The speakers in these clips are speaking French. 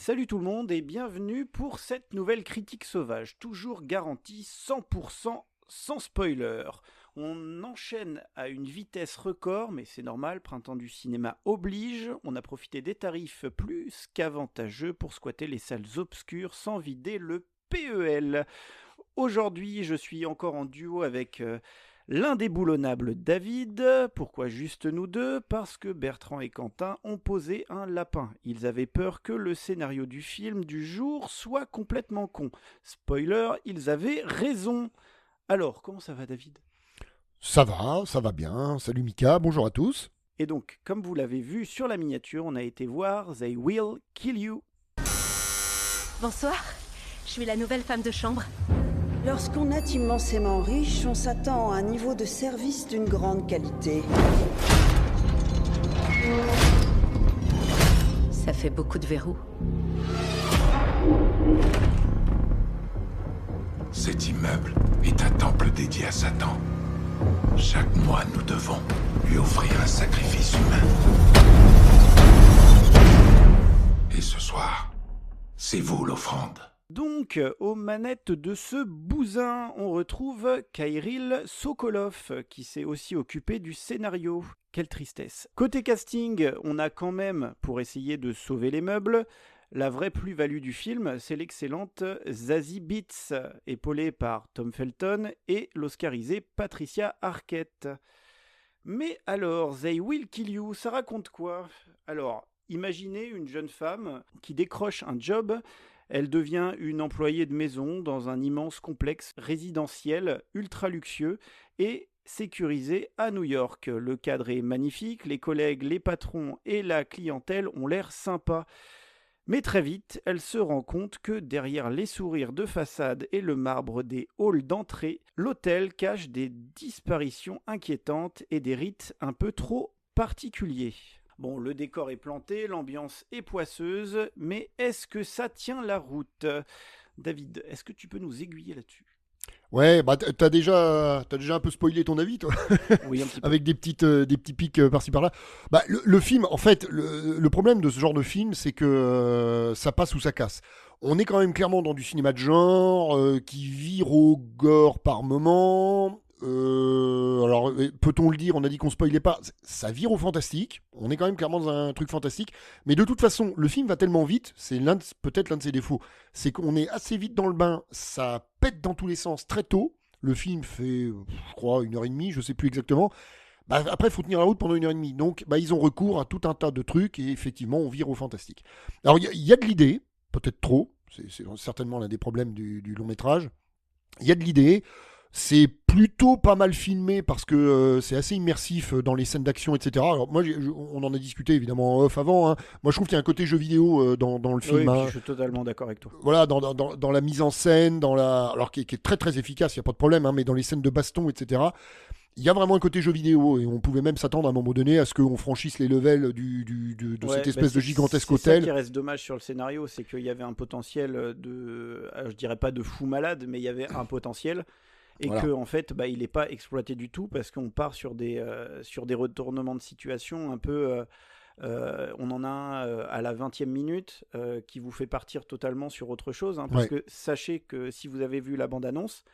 Salut tout le monde et bienvenue pour cette nouvelle critique sauvage, toujours garantie 100% sans spoiler. On enchaîne à une vitesse record, mais c'est normal, printemps du cinéma oblige. On a profité des tarifs plus qu'avantageux pour squatter les salles obscures sans vider le PEL. Aujourd'hui, je suis encore en duo avec l'indéboulonnable David. Pourquoi juste nous deux ? Parce que Bertrand et Quentin ont posé un lapin. Ils avaient peur que le scénario du film du jour soit complètement con. Spoiler, ils avaient raison. Alors, comment ça va David ? Ça va bien. Salut Mika, bonjour à tous. Et donc, comme vous l'avez vu sur la miniature, on a été voir They Will Kill You. Bonsoir, je suis la nouvelle femme de chambre. Lorsqu'on est immensément riche, on s'attend à un niveau de service d'une grande qualité. Ça fait beaucoup de verrous. Cet immeuble est un temple dédié à Satan. Chaque mois, nous devons lui offrir un sacrifice humain. Et ce soir, c'est vous l'offrande. Donc, aux manettes de ce bousin, on retrouve Kyril Sokolov, qui s'est aussi occupé du scénario. Quelle tristesse. Côté casting, on a quand même, pour essayer de sauver les meubles, la vraie plus-value du film, c'est l'excellente Zazie Beetz, épaulée par Tom Felton et l'oscarisée Patricia Arquette. Mais alors, They Will Kill You, ça raconte quoi ? Alors, imaginez une jeune femme qui décroche un job. Elle devient une employée de maison dans un immense complexe résidentiel ultra luxueux et sécurisé à New York. Le cadre est magnifique, les collègues, les patrons et la clientèle ont l'air sympas. Mais très vite, elle se rend compte que derrière les sourires de façade et le marbre des halls d'entrée, l'hôtel cache des disparitions inquiétantes et des rites un peu trop particuliers. Bon, le décor est planté, l'ambiance est poisseuse, mais est-ce que ça tient la route ? David, est-ce que tu peux nous aiguiller là-dessus ? Ouais, bah t'as déjà un peu spoilé ton avis, toi, Oui, un petit peu. avec des petits pics par-ci par-là. Bah le film, en fait, le problème de ce genre de film, c'est que ça passe ou ça casse. On est quand même clairement dans du cinéma de genre qui vire au gore par moment. Alors, peut-on le dire ? On a dit qu'on spoilait pas. Ça vire au fantastique. On est quand même clairement dans un truc fantastique. Mais de toute façon, le film va tellement vite. C'est peut-être l'un de ses défauts. C'est qu'on est assez vite dans le bain. Ça pète dans tous les sens très tôt. Le film fait, je crois, 1h30, je sais plus exactement. Bah, après, il faut tenir la route pendant 1h30. Donc, bah, ils ont recours à tout un tas de trucs. Et effectivement, on vire au fantastique. Alors, il y a de l'idée. Peut-être trop. C'est certainement l'un des problèmes du long métrage. Il y a de l'idée. C'est plutôt pas mal filmé parce que c'est assez immersif dans les scènes d'action, etc. Alors moi, on en a discuté évidemment en off avant. Hein. Moi, je trouve qu'il y a un côté jeu vidéo dans le film. Oui, Hein. je suis totalement d'accord avec toi. Voilà, dans la mise en scène, alors qui est très très efficace, il n'y a pas de problème, hein, mais dans les scènes de baston, etc. Il y a vraiment un côté jeu vidéo et on pouvait même s'attendre à un moment donné à ce qu'on franchisse les levels de Ouais, cette espèce de gigantesque hôtel. C'est ça qui reste dommage sur le scénario, c'est qu'il y avait un potentiel je dirais pas de fou malade, mais il y avait un potentiel. Et Voilà. que en fait, bah, il n'est pas exploité du tout parce qu'on part sur des retournements de situation un peu. On en a un à la 20e minute qui vous fait partir totalement sur autre chose. Hein, parce Ouais. que sachez que si vous avez vu la bande-annonce,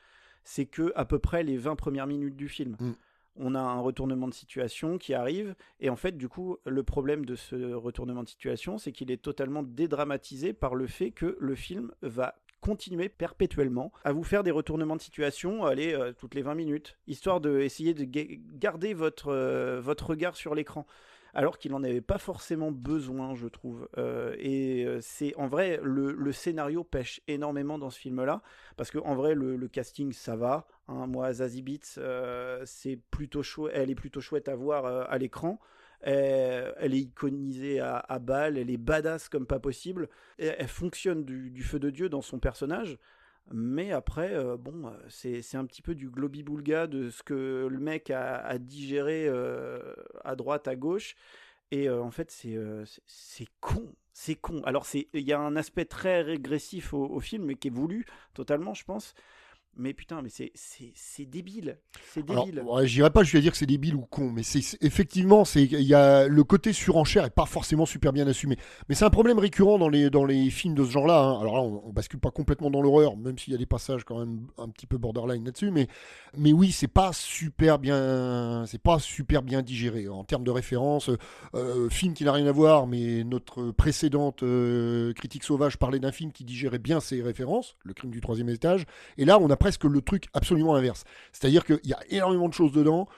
c'est que à peu près les 20 premières minutes du film. Mm. On a un retournement de situation qui arrive. Et en fait, du coup, le problème de ce retournement de situation, c'est qu'il est totalement dédramatisé par le fait que le film va continuer perpétuellement à vous faire des retournements de situation, toutes les 20 minutes, histoire d'essayer de garder votre regard sur l'écran. Alors qu'il n'en avait pas forcément besoin, je trouve. C'est en vrai, le scénario pêche énormément dans ce film-là, parce qu'en vrai, le casting, ça va. Hein. Moi, Zazie Beetz, elle est plutôt chouette à voir à l'écran. Elle est iconisée à balle, elle est badass comme pas possible. Elle fonctionne du feu de Dieu dans son personnage. Mais après, c'est un petit peu du globi-boulga de ce que le mec a digéré à droite, à gauche. Et en fait, c'est con. C'est con. Alors, il y a un aspect très régressif au film, mais qui est voulu totalement, je pense. Mais putain, mais c'est débile. C'est Alors, débile. ouais, j'irais pas jusqu'à dire que c'est débile ou con, mais effectivement, il y a le côté surenchère est pas forcément super bien assumé. Mais c'est un problème récurrent dans les films de ce genre-là. Hein. Alors là, on bascule pas complètement dans l'horreur, même s'il y a des passages quand même un petit peu borderline là-dessus. Mais oui, c'est pas super bien digéré en termes de référence. Film qui n'a rien à voir, mais notre précédente critique sauvage parlait d'un film qui digérait bien ses références, Le Crime du troisième étage. Et là, on a presque le truc absolument inverse. C'est-à-dire qu'il y a énormément de choses dedans,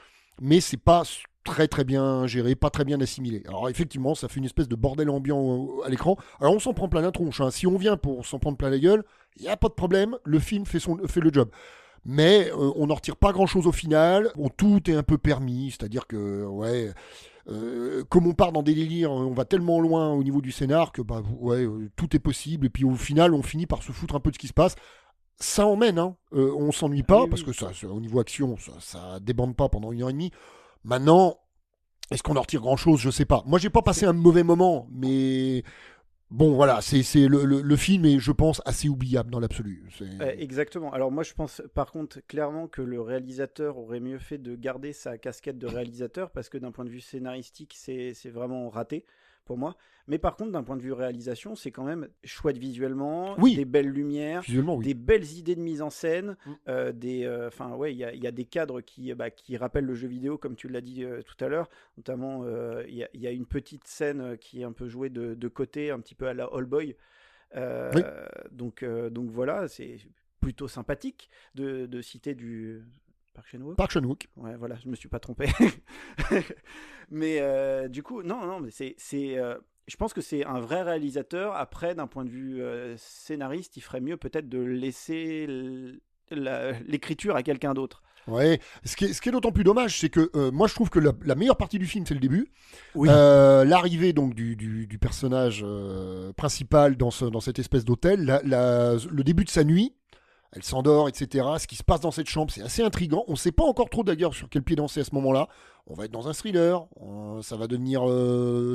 mais c'est pas très très bien géré, pas très bien assimilé. Alors effectivement, ça fait une espèce de bordel ambiant à l'écran. Alors on s'en prend plein la tronche. Hein. Si on vient pour s'en prendre plein la gueule, il n'y a pas de problème, le film fait le job. Mais on n'en retire pas grand-chose au final. Bon, tout est un peu permis, c'est-à-dire que, ouais... comme on part dans des délires, on va tellement loin au niveau du scénar que tout est possible. Et puis au final, on finit par se foutre un peu de ce qui se passe. Ça emmène, hein. On s'ennuie pas parce que ça, au niveau action, ça débande pas pendant 1h30. Maintenant, est-ce qu'on en retire grand-chose? Je sais pas. Moi, j'ai pas passé un mauvais moment, mais bon, voilà, c'est le film est, je pense, assez oubliable dans l'absolu. Exactement. Alors moi, je pense par contre clairement que le réalisateur aurait mieux fait de garder sa casquette de réalisateur parce que d'un point de vue scénaristique, c'est vraiment raté pour moi. Mais par contre, d'un point de vue réalisation, c'est quand même chouette visuellement, des belles lumières, des belles idées de mise en scène, il y a des cadres qui rappellent le jeu vidéo, comme tu l'as dit tout à l'heure. Notamment, il y a une petite scène qui est un peu jouée de côté, un petit peu à la All Boy. Donc voilà, c'est plutôt sympathique de citer du... Park Chan-wook. Ouais, voilà, je me suis pas trompé. Mais du coup, non, mais je pense que c'est un vrai réalisateur. Après, d'un point de vue scénariste, il ferait mieux peut-être de laisser l'écriture à quelqu'un d'autre. Ouais, ce qui est d'autant plus dommage, c'est que moi je trouve que la meilleure partie du film, c'est le début. Oui. L'arrivée donc du personnage principal dans cette espèce d'hôtel, le début de sa nuit. Elle s'endort, etc. Ce qui se passe dans cette chambre, c'est assez intriguant. On ne sait pas encore trop d'ailleurs sur quel pied danser à ce moment-là. On va être dans un thriller, ça va devenir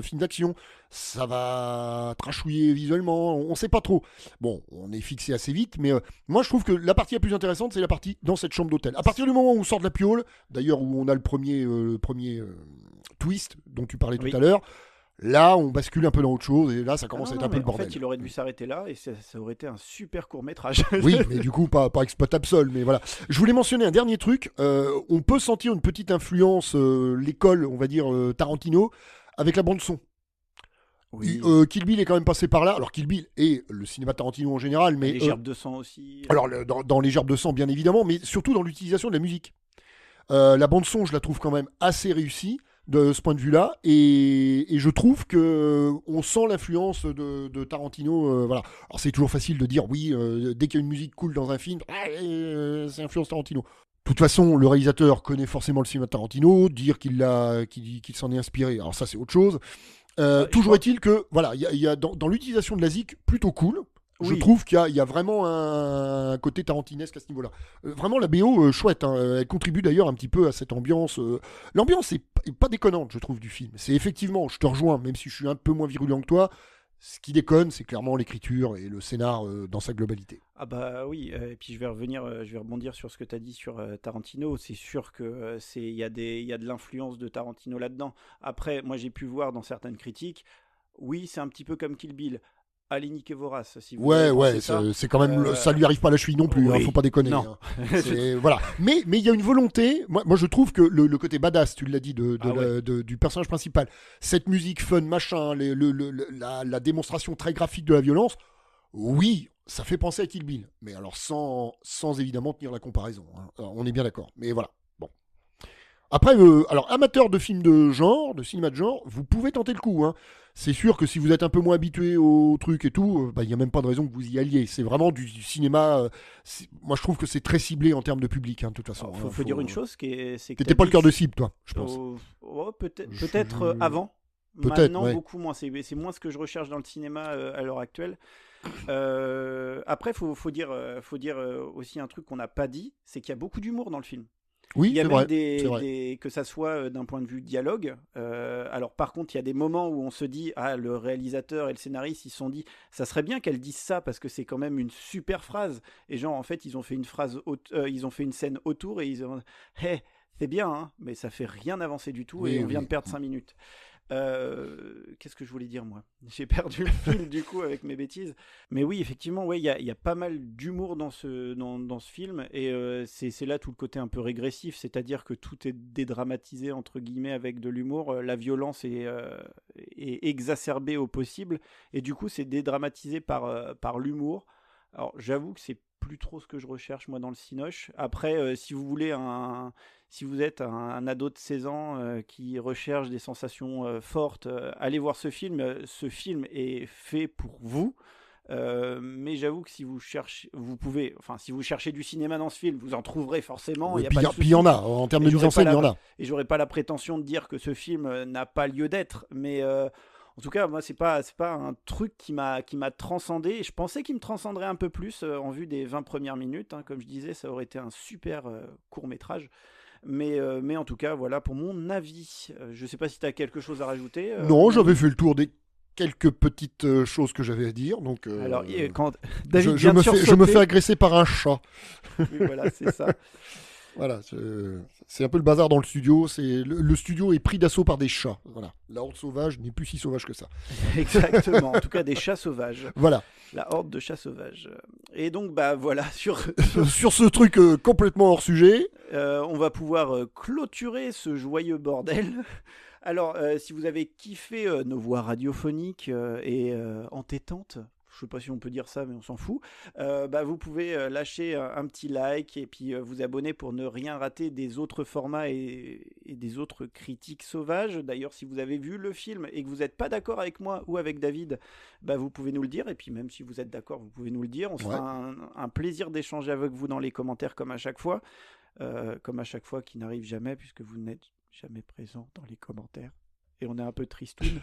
film d'action, ça va trashouiller visuellement, on ne sait pas trop. Bon, on est fixé assez vite, mais moi je trouve que la partie la plus intéressante, c'est la partie dans cette chambre d'hôtel. À partir du moment où on sort de la piole, d'ailleurs où on a le premier twist dont tu parlais tout à l'heure, là, on bascule un peu dans autre chose et là, ça commence à être un peu le bordel. En fait, il aurait dû s'arrêter là et ça aurait été un super court-métrage. Oui, mais du coup, pas exploitable seul. Mais voilà. Je voulais mentionner un dernier truc. On peut sentir une petite influence, l'école, on va dire, Tarantino, avec la bande-son. Oui. Kill Bill est quand même passé par là. Alors, Kill Bill et le cinéma Tarantino en général. Mais, les gerbes de sang aussi. Alors, dans les gerbes de sang, bien évidemment, mais surtout dans l'utilisation de la musique. La bande-son, je la trouve quand même assez réussie. De ce point de vue-là, et je trouve que on sent l'influence de Tarantino. Voilà. Alors c'est toujours facile de dire oui, dès qu'il y a une musique cool dans un film, c'est influence Tarantino. De toute façon, le réalisateur connaît forcément le cinéma de Tarantino, dire qu'il s'en est inspiré. Alors ça, c'est autre chose. Toujours est-il que voilà, il y a dans l'utilisation de la zik plutôt cool. Je trouve qu'il y a vraiment un côté tarantinesque à ce niveau-là. Vraiment, la BO, chouette. Hein. Elle contribue d'ailleurs un petit peu à cette ambiance. L'ambiance est pas déconnante, je trouve, du film. C'est effectivement, je te rejoins, même si je suis un peu moins virulent que toi, ce qui déconne, c'est clairement l'écriture et le scénar dans sa globalité. Ah bah oui, et puis je vais rebondir sur ce que tu as dit sur Tarantino. C'est sûr que il y a de l'influence de Tarantino là-dedans. Après, moi j'ai pu voir dans certaines critiques, oui, c'est un petit peu comme Kill Bill. Alénique et vorace, si vous ouais, c'est quand même, ça lui arrive pas à la cheville non plus, faut pas déconner. Non. Hein. Voilà. Mais il y a une volonté, moi je trouve que le côté badass, tu l'as dit, du personnage principal, cette musique fun, machin, la démonstration très graphique de la violence, oui, ça fait penser à Kill Bill, mais alors sans évidemment tenir la comparaison, hein. Alors, on est bien d'accord, mais voilà. Bon. Après, alors amateur de films de genre, de cinéma de genre, vous pouvez tenter le coup, hein. C'est sûr que si vous êtes un peu moins habitué au truc et tout, il n'y a même pas de raison que vous y alliez. C'est vraiment du cinéma. Moi, je trouve que c'est très ciblé en termes de public, hein, de toute façon. Il faut dire une chose, c'est que t'étais pas le cœur de cible, toi, je pense. Peut-être avant. Maintenant, beaucoup moins. C'est moins ce que je recherche dans le cinéma à l'heure actuelle. Après, faut dire aussi un truc qu'on n'a pas dit, c'est qu'il y a beaucoup d'humour dans le film. Oui, Il y a c'est même vrai. C'est vrai. que ça soit d'un point de vue dialogue. Alors par contre, il y a des moments où on se dit, ah, le réalisateur et le scénariste, ils se sont dit, ça serait bien qu'elle dise ça parce que c'est quand même une super phrase. Et genre, en fait, ils ont fait une ils ont fait une scène autour et ils ont, hey, c'est bien, hein, mais ça fait rien avancer du tout et Oui, on vient oui. de perdre 5 minutes. Qu'est-ce que je voulais dire moi? J'ai perdu le fil du coup avec mes bêtises. Mais oui, effectivement, ouais, il y a pas mal d'humour dans ce film et c'est là tout le côté un peu régressif, c'est-à-dire que tout est dédramatisé entre guillemets avec de l'humour. La violence est exacerbée au possible et du coup c'est dédramatisé par l'humour. Alors j'avoue que c'est plus trop ce que je recherche moi dans le cinoche. Après, si vous voulez si vous êtes un ado de 16 ans qui recherche des sensations fortes, allez voir ce film. Ce film est fait pour vous. Mais j'avoue que si vous cherchez, vous pouvez, enfin, si vous cherchez du cinéma dans ce film, vous en trouverez forcément. Il Et n'y a puis pas de puis il y en souci. a. En termes Et de mise j'aurais en scène, pas il y en la, a. et j'aurais pas la prétention de dire que ce film n'a pas lieu d'être. Mais en tout cas, moi, c'est pas un truc qui m'a transcendé. Et je pensais qu'il me transcenderait un peu plus en vue des 20 premières minutes. Hein. Comme je disais, ça aurait été un super court métrage. Mais en tout cas, voilà pour mon avis. Je sais pas si tu as quelque chose à rajouter. Non, j'avais Manu. fait le tour des quelques petites choses que j'avais à dire. Donc, Alors, quand David je vient de me sursauter, fais agresser par un chat. oui, voilà, c'est ça. Voilà, c'est un peu le bazar dans le studio. Le studio est pris d'assaut par des chats. Voilà, la horde sauvage n'est plus si sauvage que ça. Exactement. En tout cas, des chats sauvages. Voilà, La horde de chats sauvages. Et donc, bah voilà, sur ce truc complètement hors sujet. on va pouvoir clôturer ce joyeux bordel. Alors, si vous avez kiffé nos voix radiophoniques et entêtantes, je sais pas si on peut dire ça, mais on s'en fout, bah, vous pouvez lâcher un petit like et puis vous abonner pour ne rien rater des autres formats et des autres critiques sauvages. D'ailleurs, si vous avez vu le film et que vous n'êtes pas d'accord avec moi ou avec David, bah, vous pouvez nous le dire. Et puis même si vous êtes d'accord, vous pouvez nous le dire. On se fera un plaisir d'échanger avec vous dans les commentaires comme à chaque fois. Qui n'arrive jamais puisque vous n'êtes jamais présent dans les commentaires et on est un peu tristoun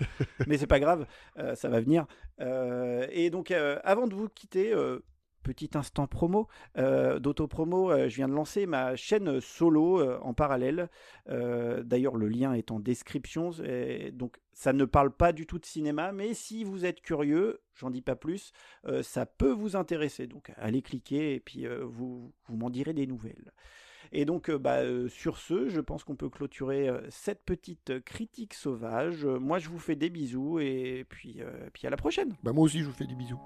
mais c'est pas grave, ça va venir. Et donc avant de vous quitter, petit instant promo, d'auto-promo, je viens de lancer ma chaîne solo en parallèle. D'ailleurs le lien est en description donc ça ne parle pas du tout de cinéma, mais si vous êtes curieux, j'en dis pas plus, ça peut vous intéresser, donc allez cliquer et puis vous m'en direz des nouvelles. Et donc, sur ce, je pense qu'on peut clôturer cette petite critique sauvage. Moi, je vous fais des bisous et puis à la prochaine. Bah, moi aussi, je vous fais des bisous.